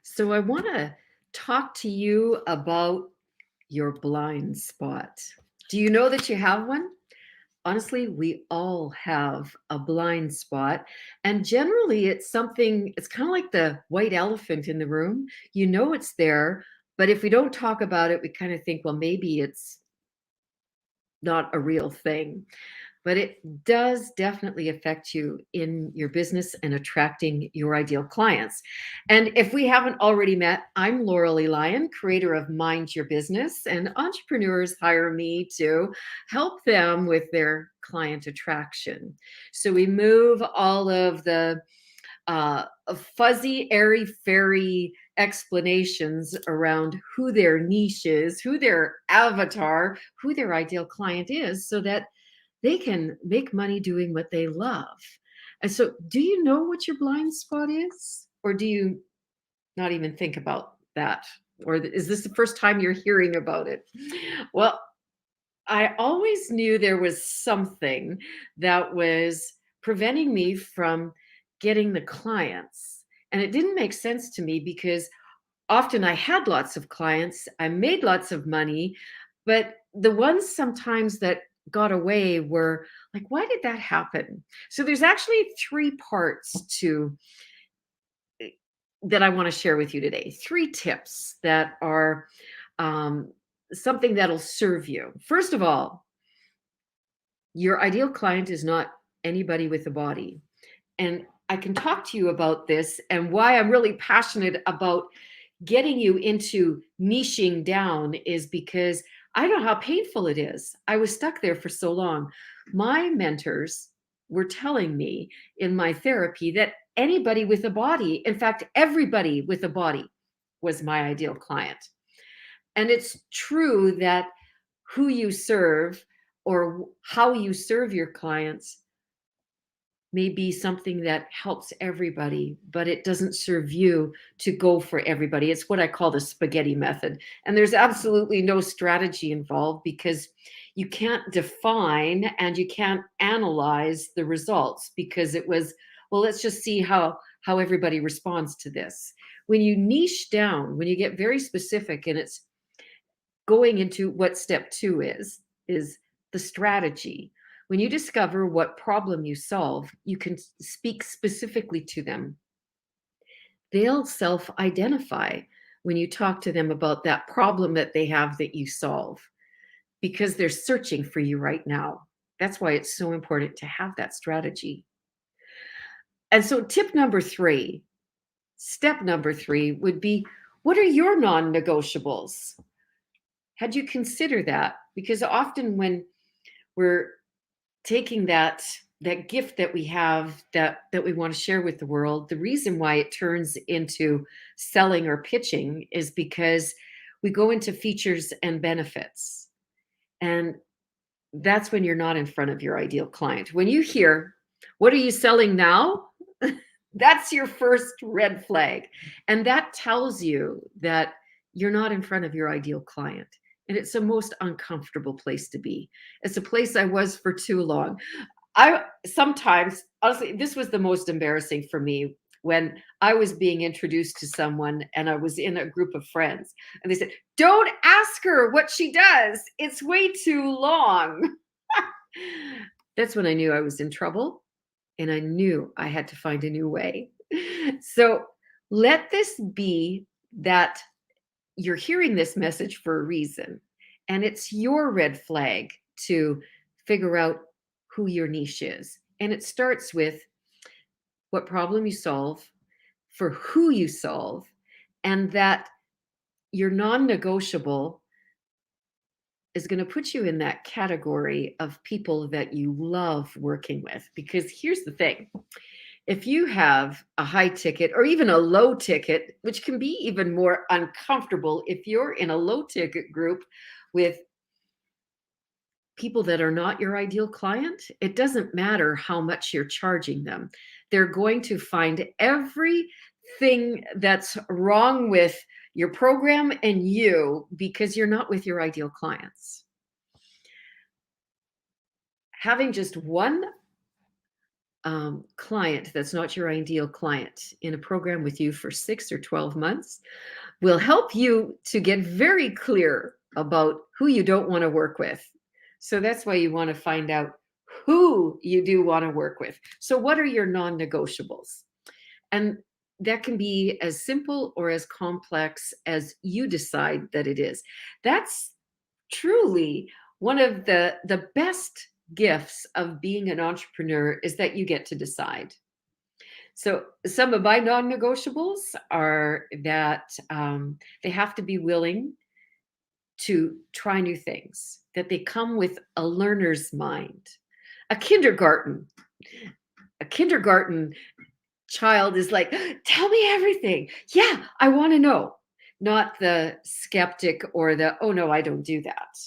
So I want to talk to you about your blind spot. Do you know that you have one? Honestly, we all have a blind spot. And generally, it's kind of like the white elephant in the room. You know it's there, but if we don't talk about it, we kind of think, well, maybe it's not a real thing. But it does definitely affect you in your business and attracting your ideal clients. And if we haven't already met, I'm Lauralee Lyon, creator of Mind Your Business, and entrepreneurs hire me to help them with their client attraction. So we move all of the fuzzy, airy fairy explanations around who their niche is, who their avatar, who their ideal client is, so that they can make money doing what they love. And so, do you know what your blind spot is? Or do you not even think about that? Or is this the first time you're hearing about it? Well, I always knew there was something that was preventing me from getting the clients. And it didn't make sense to me because often I had lots of clients, I made lots of money, but the ones sometimes that got away were like, why did that happen? So there's actually three parts to that I want to share with you today. Three tips that are um, something that'll serve you. First of all, your ideal client is not anybody with a body. And I can talk to you about this and why I'm really passionate about getting you into niching down is because I know how painful it is. I was stuck there for so long. My mentors were telling me in my therapy that anybody with a body, in fact, everybody with a body, was my ideal client. And it's true that who you serve or how you serve your clients may be something that helps everybody, but it doesn't serve you to go for everybody. It's what I call the spaghetti method. And there's absolutely no strategy involved because you can't define and you can't analyze the results because it was, well, let's just see how everybody responds to this. When you niche down, when you get very specific and it's going into what step 2 is the strategy. When you discover what problem you solve, you can speak specifically to them. They'll self-identify when you talk to them about that problem that they have that you solve because they're searching for you right now. That's why it's so important to have that strategy. And so tip number 3, step number 3 would be, what are your non-negotiables? Had you consider that? Because often when we're taking that gift that we have that we want to share with the world, the reason why it turns into selling or pitching is because we go into features and benefits. And that's when you're not in front of your ideal client. When you hear, what are you selling now? That's your first red flag. And that tells you that you're not in front of your ideal client. And it's the most uncomfortable place to be. It's a place I was for too long. I sometimes, honestly, this was the most embarrassing for me when I was being introduced to someone and I was in a group of friends and they said, don't ask her what she does. It's way too long. That's when I knew I was in trouble and I knew I had to find a new way. So let this be that you're hearing this message for a reason. And it's your red flag to figure out who your niche is. And it starts with what problem you solve, for who you solve, and that your non negotiable is going to put you in that category of people that you love working with. Because here's the thing, if you have a high ticket or even a low ticket, which can be even more uncomfortable if you're in a low ticket group with people that are not your ideal client, it doesn't matter how much you're charging them. They're going to find everything that's wrong with your program and you because you're not with your ideal clients. Having just one client that's not your ideal client in a program with you for 6 or 12 months will help you to get very clear about who you don't want to work with. So that's why you want to find out who you do want to work with. So, what are your non negotiables? And that can be as simple or as complex as you decide that it is. That's truly one of the best gifts of being an entrepreneur is that you get to decide. So some of my non-negotiables are that they have to be willing to try new things, that they come with a learner's mind. A kindergarten, a kindergarten child is like, tell me everything. Yeah, I want to know. Not the skeptic or the, oh no, I don't do that.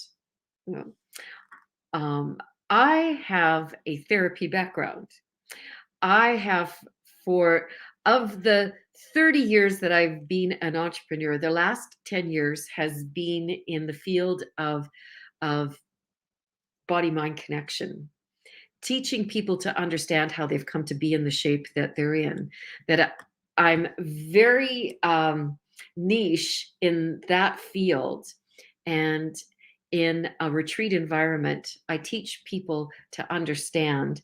No. Um, I have a therapy background. I have for of the 30 years that I've been an entrepreneur, the last 10 years has been in the field of body mind connection, teaching people to understand how they've come to be in the shape that they're in. I'm very niche in that field. And in a retreat environment, I teach people to understand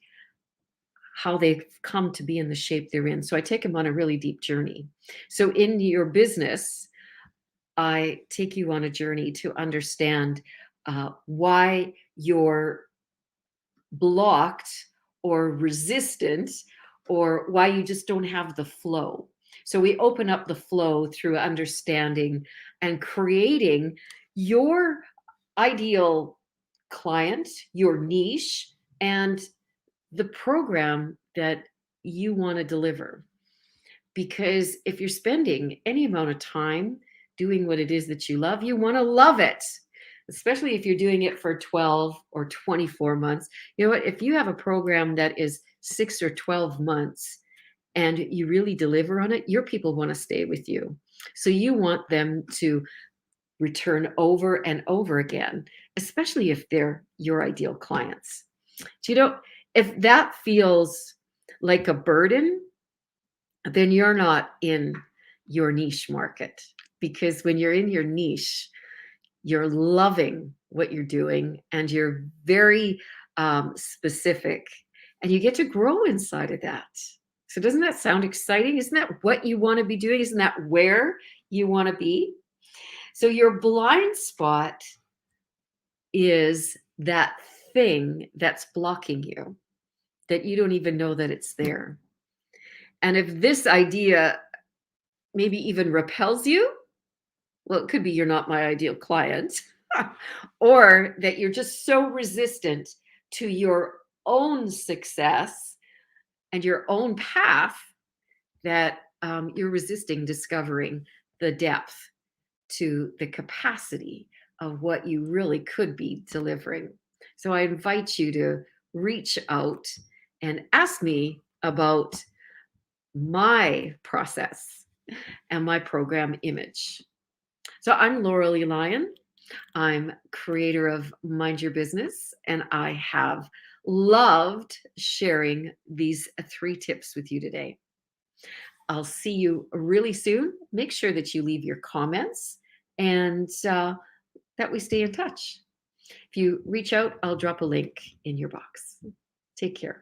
how they've come to be in the shape they're in. So I take them on a really deep journey. So in your business, I take you on a journey to understand why you're blocked or resistant, or why you just don't have the flow. So we open up the flow through understanding and creating your ideal client, your niche, and the program that you want to deliver. Because if you're spending any amount of time doing what it is that you love, you want to love it. Especially if you're doing it for 12 or 24 months. You know what? If you have a program that is 6 or 12 months and you really deliver on it, your people want to stay with you. So you want them to return over and over again, especially if they're your ideal clients. So you don't, if that feels like a burden, then you're not in your niche market. Because when you're in your niche, you're loving what you're doing and you're very specific and you get to grow inside of that. So, doesn't that sound exciting? Isn't that what you want to be doing? Isn't that where you want to be? So, your blind spot is that thing that's blocking you that you don't even know that it's there. And if this idea maybe even repels you, well, it could be you're not my ideal client, or that you're just so resistant to your own success and your own path that you're resisting discovering the depth to the capacity of what you really could be delivering. So I invite you to reach out and ask me about my process and my program image. So I'm Laura Lee Lyon. I'm creator of Mind Your Business, and I have loved sharing these 3 tips with you today. I'll see you really soon. Make sure that you leave your comments and that we stay in touch. If you reach out, I'll drop a link in your box. Take care.